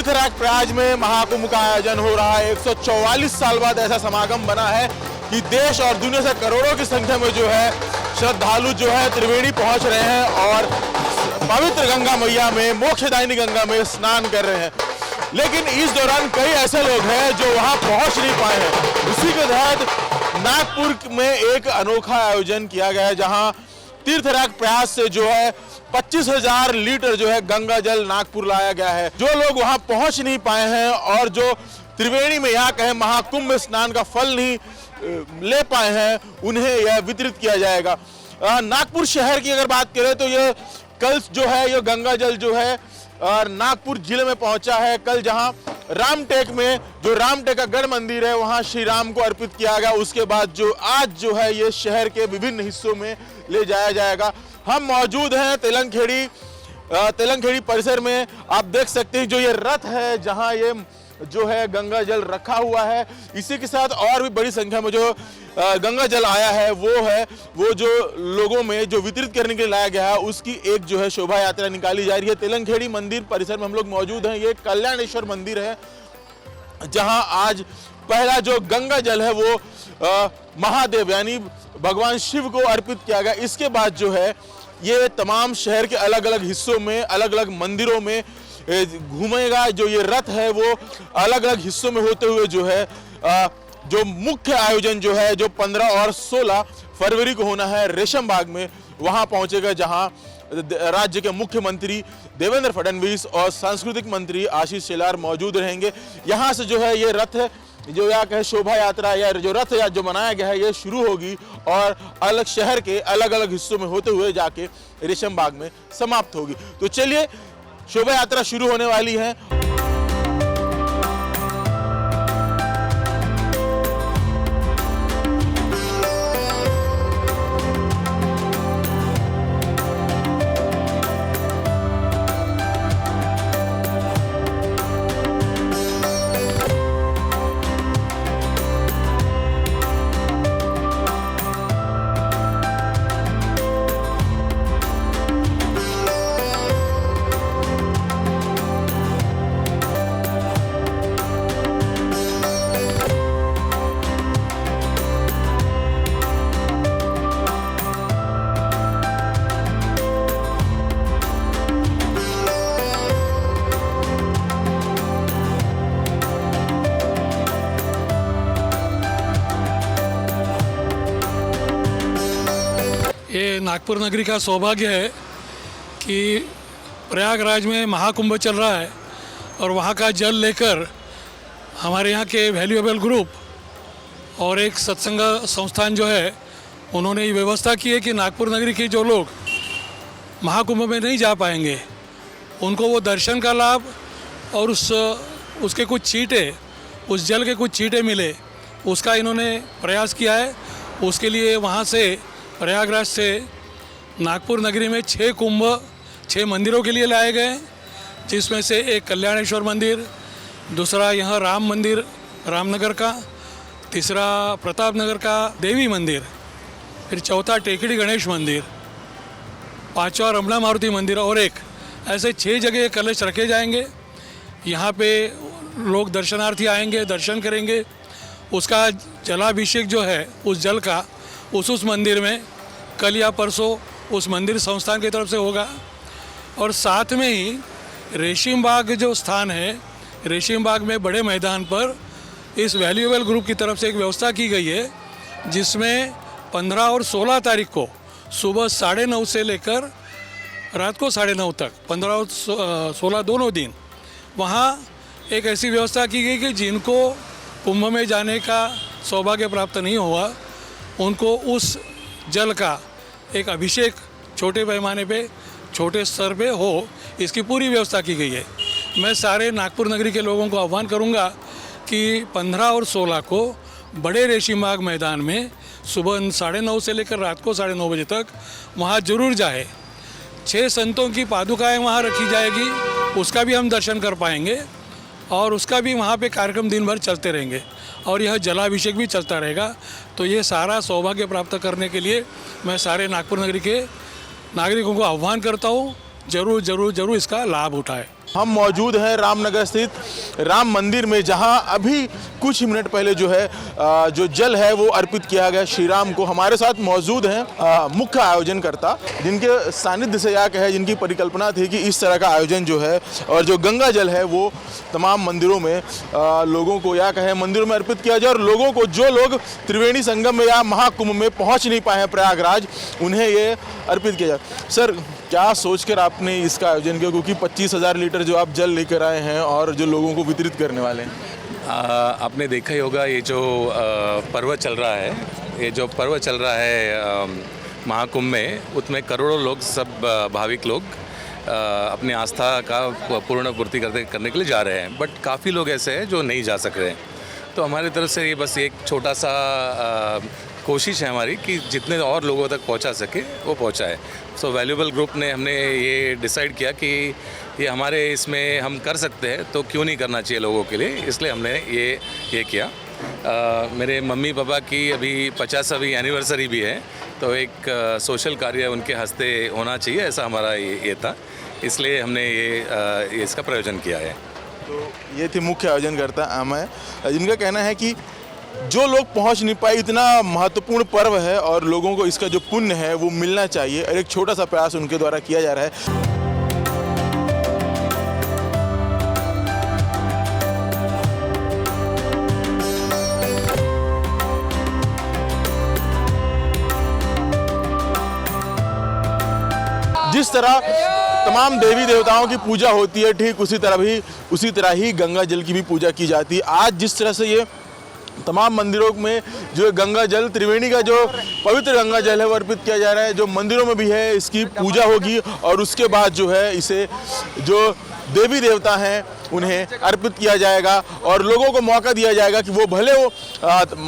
तीर्थराज प्रयाग में महाकुंभ का आयोजन हो रहा है। 144 साल बाद ऐसा समागम बना है कि देश और दुनिया से करोड़ों की संख्या में जो है श्रद्धालु जो है त्रिवेणी पहुंच रहे हैं और पवित्र गंगा मैया में, मोक्षदायिनी गंगा में स्नान कर रहे हैं। लेकिन इस दौरान कई ऐसे लोग हैं जो वहां पहुंच नहीं पाए हैं। उसी के तहत नागपुर में एक अनोखा आयोजन किया गया है, जहां तीर्थराज प्रयाग से जो है 25,000 लीटर जो है गंगा जल नागपुर लाया गया है। जो लोग वहां पहुंच नहीं पाए हैं और जो त्रिवेणी में यहाँ कहे महाकुंभ में स्नान का फल नहीं ले पाए हैं, उन्हें यह वितरित किया जाएगा। नागपुर शहर की अगर बात करें तो ये कल जो है ये गंगा जल जो है नागपुर जिले में पहुंचा है। कल जहां रामटेक में जो रामटेक का गढ़ मंदिर है वहां श्री राम को अर्पित किया गया। उसके बाद जो आज जो है ये शहर के विभिन्न हिस्सों में ले जाया जाएगा। हम मौजूद हैं तेलंगखेड़ी परिसर में। आप देख सकते हैं जो ये रथ है जहां ये जो है गंगा जल रखा हुआ है। इसी के साथ और भी बड़ी संख्या में जो गंगा जल आया है वो जो लोगों में जो वितरित करने के लिए लाया गया है उसकी एक जो है शोभा यात्रा निकाली जा रही है। तेलंगखेड़ी मंदिर परिसर में हम लोग मौजूद हैं। ये कल्याणेश्वर मंदिर है जहां आज पहला जो गंगा जल है वो महादेव यानी भगवान शिव को अर्पित किया गया। इसके बाद जो है ये तमाम शहर के अलग अलग हिस्सों में अलग अलग मंदिरों में घूमेगा। जो ये रथ है वो अलग अलग हिस्सों में होते हुए जो है जो मुख्य आयोजन जो है जो 15 और 16 फरवरी को होना है रेशम बाग में, वहां पहुंचेगा, जहां राज्य के मुख्यमंत्री देवेंद्र फडणवीस और सांस्कृतिक मंत्री आशीष शेलार मौजूद रहेंगे। यहां से जो है ये रथ जो या कहे शोभा यात्रा या जो रथ या जो मनाया गया है ये शुरू होगी और अलग शहर के अलग अलग हिस्सों में होते हुए जाके रेशम बाग में समाप्त होगी। तो चलिए शोभा यात्रा शुरू होने वाली है। ये नागपुर नगरी का सौभाग्य है कि प्रयागराज में महाकुंभ चल रहा है और वहाँ का जल लेकर हमारे यहाँ के वैल्यूएबल ग्रुप और एक सत्संग संस्थान जो है उन्होंने ये व्यवस्था की है कि नागपुर नगरी के जो लोग महाकुंभ में नहीं जा पाएंगे उनको वो दर्शन का लाभ और उसके कुछ चीटे, उस जल के कुछ चीटे मिले, उसका इन्होंने प्रयास किया है। उसके लिए वहाँ से प्रयागराज से नागपुर नगरी में 6 मंदिरों के लिए लाए गए, जिसमें से एक कल्याणेश्वर मंदिर, दूसरा यहाँ राम मंदिर रामनगर का, तीसरा प्रताप नगर का देवी मंदिर, फिर चौथा टेकड़ी गणेश मंदिर, पांचवा रमणा मारुति मंदिर और एक, ऐसे 6 जगह कलश रखे जाएंगे। यहाँ पे लोग दर्शनार्थी आएंगे, दर्शन करेंगे। उसका जलाभिषेक जो है उस जल का उस मंदिर में कल या परसों उस मंदिर संस्थान की तरफ से होगा। और साथ में ही रेशिम बाग जो स्थान है, रेशिम बाग में बड़े मैदान पर इस वैल्यूएबल ग्रुप की तरफ से एक व्यवस्था की गई है, जिसमें 15 और 16 तारीख को सुबह 9:30 से लेकर रात को 9:30 तक, 15 और 16 दोनों दिन वहाँ एक ऐसी व्यवस्था की गई कि जिनको कुंभ में जाने का सौभाग्य प्राप्त नहीं हुआ उनको उस जल का एक अभिषेक छोटे पैमाने पे, छोटे स्तर पे हो, इसकी पूरी व्यवस्था की गई है। मैं सारे नागपुर नगरी के लोगों को आह्वान करूंगा कि 15 और 16 को बड़े रेशिम बाग मैदान में सुबह 9:30 से लेकर रात को 9:30 बजे तक वहाँ जरूर जाए। 6 संतों की पादुकाएँ वहाँ रखी जाएगी, उसका भी हम दर्शन कर पाएंगे और उसका भी वहाँ पे कार्यक्रम दिन भर चलते रहेंगे और यह जलाभिषेक भी चलता रहेगा। तो ये सारा सौभाग्य प्राप्त करने के लिए मैं सारे नागपुर नगरी के नागरिकों को आह्वान करता हूँ, जरूर इसका लाभ उठाएं। हम मौजूद हैं रामनगर स्थित राम मंदिर में, जहां अभी कुछ ही मिनट पहले जो है जो जल है वो अर्पित किया गया श्री राम को। हमारे साथ मौजूद हैं मुख्य आयोजनकर्ता, जिनके सानिध्य से या कहे जिनकी परिकल्पना थी कि इस तरह का आयोजन जो है और जो गंगा जल है वो तमाम मंदिरों में लोगों को या कहे मंदिरों में अर्पित किया जाए, और लोगों को जो लोग त्रिवेणी संगम में या महाकुंभ में पहुंच नहीं पाए हैं प्रयागराज, उन्हें ये अर्पित किया जाए। सर, क्या सोचकर आपने इसका आयोजन किया, क्योंकि 25,000 लीटर जो आप जल लेकर आए हैं और जो लोगों को वितरित करने वाले हैं? आपने देखा ही होगा, ये जो पर्व चल रहा है, ये जो पर्व चल रहा है महाकुंभ में, उसमें करोड़ों लोग, सब भाविक लोग अपनी आस्था का पूर्ण पूर्ति करने के लिए जा रहे हैं। बट काफ़ी लोग ऐसे हैं जो नहीं जा सक रहे हैं, तो हमारी तरफ से ये बस एक छोटा सा कोशिश है हमारी कि जितने और लोगों तक पहुंचा सके वो पहुंचाए। सो वैल्यूएबल ग्रुप ने हमने ये डिसाइड किया कि ये हमारे इसमें हम कर सकते हैं, तो क्यों नहीं करना चाहिए लोगों के लिए, इसलिए हमने ये किया। मेरे मम्मी पापा की अभी 50वीं एनिवर्सरी भी है, तो एक सोशल कार्य उनके हस्ते होना चाहिए, ऐसा हमारा ये था, इसलिए हमने ये इसका प्रयोजन किया है। तो ये थी मुख्य आयोजनकर्ता अमय, जिनका कहना है कि जो लोग पहुंच नहीं पाए, इतना महत्वपूर्ण पर्व है और लोगों को इसका जो पुण्य है वो मिलना चाहिए, और एक छोटा सा प्रयास उनके द्वारा किया जा रहा है। जिस तरह तमाम देवी देवताओं की पूजा होती है, ठीक उसी तरह ही गंगा जल की भी पूजा की जाती है। आज जिस तरह से ये तमाम मंदिरों में जो गंगा जल, त्रिवेणी का जो पवित्र गंगा जल है वो अर्पित किया जा रहा है, जो मंदिरों में भी है इसकी पूजा होगी, और उसके बाद जो है इसे जो देवी देवता हैं उन्हें अर्पित किया जाएगा, और लोगों को मौका दिया जाएगा कि वो भले वो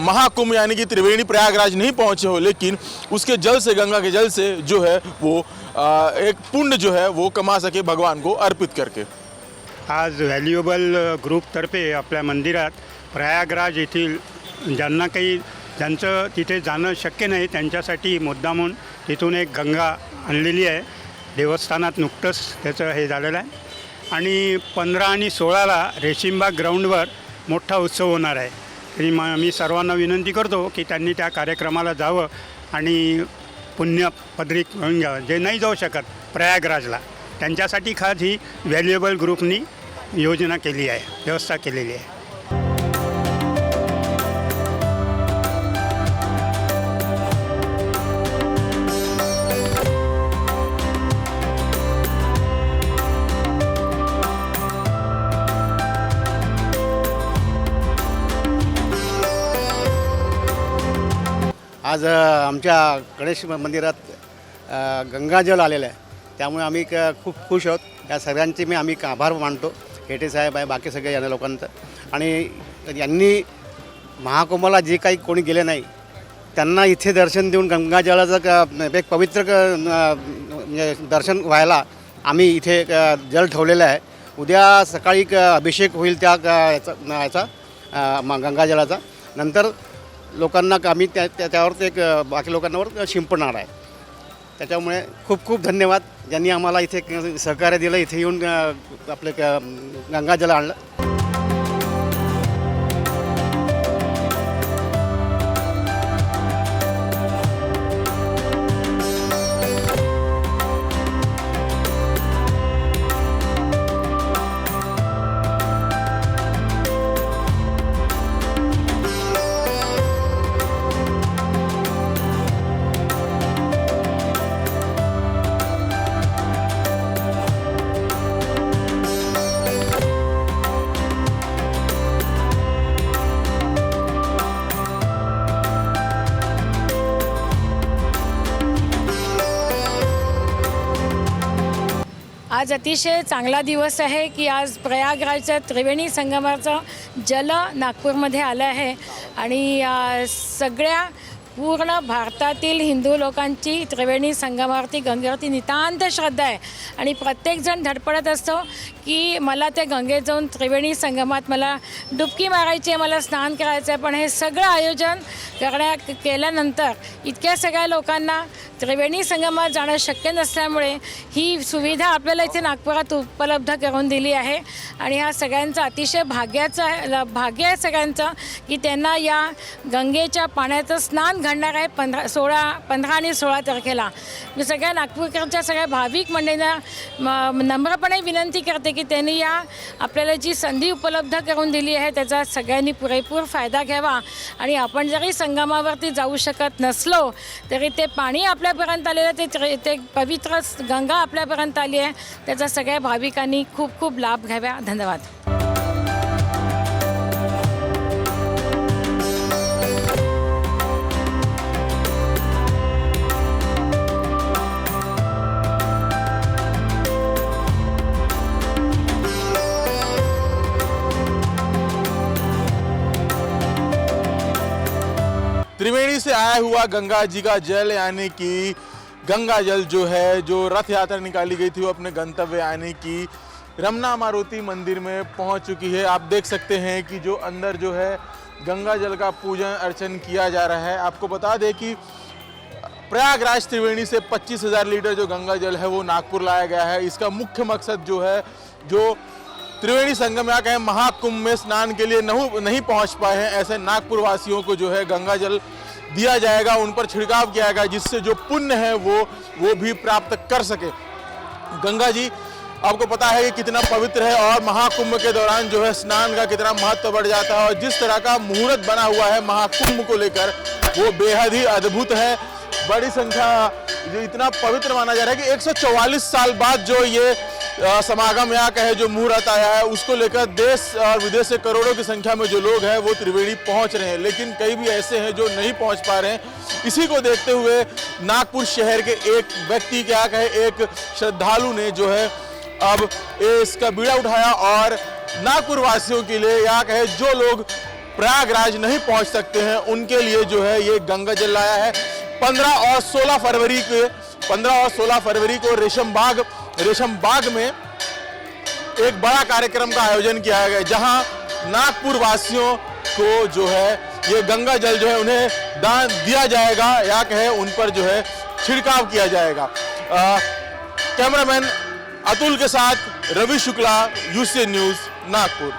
महाकुंभ यानी कि त्रिवेणी प्रयागराज नहीं पहुंचे हो, लेकिन उसके जल से, गंगा के जल से जो है वो एक पुण्य जो है वो कमा सके भगवान को अर्पित करके। आज व्हॅल्युएबल ग्रुपतर्फे आपल्या मंदिरात प्रयागराज येथील ज्यांचं तिथे जाणं शक्य नाही त्यांच्यासाठी मुद्दामून तिथून एक गंगा आणलेली आहे। देवस्थानात नुकतंच त्याचं हे झालेलं आहे, आणि 15 आणि 16ला रेशीमबाग ग्राउंडवर मोठा उत्सव होणार आहे। तरी मी सर्वांना विनंती करतो की त्यांनी त्या कार्यक्रमाला जावं आणि पुण्य पदरी घेऊन घ्यावं, जे नाही जाऊ शकत प्रयागराजला, त्यांच्यासाठी खास ही व्हॅल्युएबल ग्रुपनी योजना केली आहे, व्यवस्था केलेली आहे। आज आमच्या गणेश मंदिरात गंगाजल आलेलं आहे, त्यामुळे आम्ही खूप खुश आहोत। या सगळ्यांचे आम्ही आभार मानतो, हेटे साहेब आहे, बाकी सगळे या लोकांचं, आणि यांनी महाकुंभाला जे काही कोणी गेले नाही त्यांना इथे दर्शन देऊन गंगाजलाचं एक पवित्र दर्शन व्हायला आम्ही इथे जल ठेवलेलं आहे। उद्या सकाळी अभिषेक होईल त्या याचा गंगाजलाचा, नंतर लोकांना आम्ही त्यावर एक बाकी लोकांवर शिंपणार आहे। त्याच्यामुळे खूप खूप धन्यवाद ज्यांनी आम्हाला इथे सहकार्य दिलं, इथे येऊन आपले गंगाजल आणलं। आज अतिशय चांगला दिवस आहे की आज प्रयागराजच्या त्रिवेणी संगमाचं जल नागपूरमध्ये आलं आहे, आणि सगळ्या पूर्ण भारतातील हिंदू लोकांची त्रिवेणी संगमावरती गंगेवरती नितांत श्रद्धा आहे आणि प्रत्येकजण धडपडत असतो की मला त्या गंगेत जाऊन त्रिवेणी संगमात मला डुबकी मारायची आहे, मला स्नान करायचं आहे. पण हे सगळं आयोजन केल्यानंतर इतक्या सगळ्या लोकांना त्रिवेणी संगमात जाणं शक्य नसल्यामुळे ही सुविधा आपल्याला इथे नागपुरात उपलब्ध करून दिली आहे आणि ह्या सगळ्यांचं अतिशय भाग्य आहे सगळ्यांचं की त्यांना या गंगेच्या पाण्याचं स्नान घडणार आहे 15 आणि 16 तारखेला. मी सगळ्या नागपूरकरच्या सगळ्या भाविक मंडळींना नम्रपणे विनंती करते की त्यांनी या आपल्याला जी संधी उपलब्ध करून दिली आहे त्याचा सगळ्यांनी पुरेपूर फायदा घ्यावा आणि आपण जरी संगमावरती जाऊ शकत नसलो तरी ते पाणी आपल्यापर्यंत आलेलं ते पवित्र गंगा आपल्यापर्यंत आली आहे त्याचा सगळ्या भाविकांनी खूप खूप लाभ घ्यावा. धन्यवाद. त्रिवेणी से आया हुआ गंगा जी का जल यानी कि गंगा जल जो है, जो रथ यात्रा निकाली गई थी वो अपने गंतव्य यानी कि रमना मारुति मंदिर में पहुंच चुकी है. आप देख सकते हैं कि जो अंदर जो है गंगा जल का पूजन अर्चन किया जा रहा है. आपको बता दें कि प्रयागराज त्रिवेणी से 25,000 लीटर जो गंगा जल है वो नागपुर लाया गया है. इसका मुख्य मकसद जो है, जो त्रिवेणी संगम या कहें महाकुंभ में स्नान के लिए नहीं पहुंच पाए हैं ऐसे नागपुर वासियों को जो है गंगा जल दिया जाएगा, उन पर छिड़काव किया जाएगा जिससे जो पुण्य है वो भी प्राप्त कर सके. गंगा जी आपको पता है कि कितना पवित्र है और महाकुंभ के दौरान जो है स्नान का कितना महत्व बढ़ जाता है और जिस तरह का मुहूर्त बना हुआ है महाकुंभ को लेकर वो बेहद ही अद्भुत है. बड़ी संख्या जो इतना पवित्र माना जा रहा है कि 144 साल बाद जो ये समागम यहाँ का है जो मुहूर्त आया है उसको लेकर देश और विदेश से करोड़ों की संख्या में जो लोग हैं वो त्रिवेणी पहुँच रहे हैं. लेकिन कई भी ऐसे हैं जो नहीं पहुँच पा रहे हैं. इसी को देखते हुए नागपुर शहर के एक व्यक्ति क्या कहे एक श्रद्धालु ने जो है अब इसका बीड़ा उठाया और नागपुर वासियों के लिए या कहे जो लोग प्रयागराज नहीं पहुँच सकते हैं उनके लिए जो है ये गंगा जल लाया है. 15 और 16 फरवरी को रेशम बाग में एक बड़ा कार्यक्रम का आयोजन किया गया जहां नागपुर वासियों को जो है ये गंगा जल जो है उन्हें दान दिया जाएगा या कहे उन पर जो है छिड़काव किया जाएगा. कैमरामैन अतुल के साथ रवि शुक्ला, यूसी न्यूज़, नागपुर.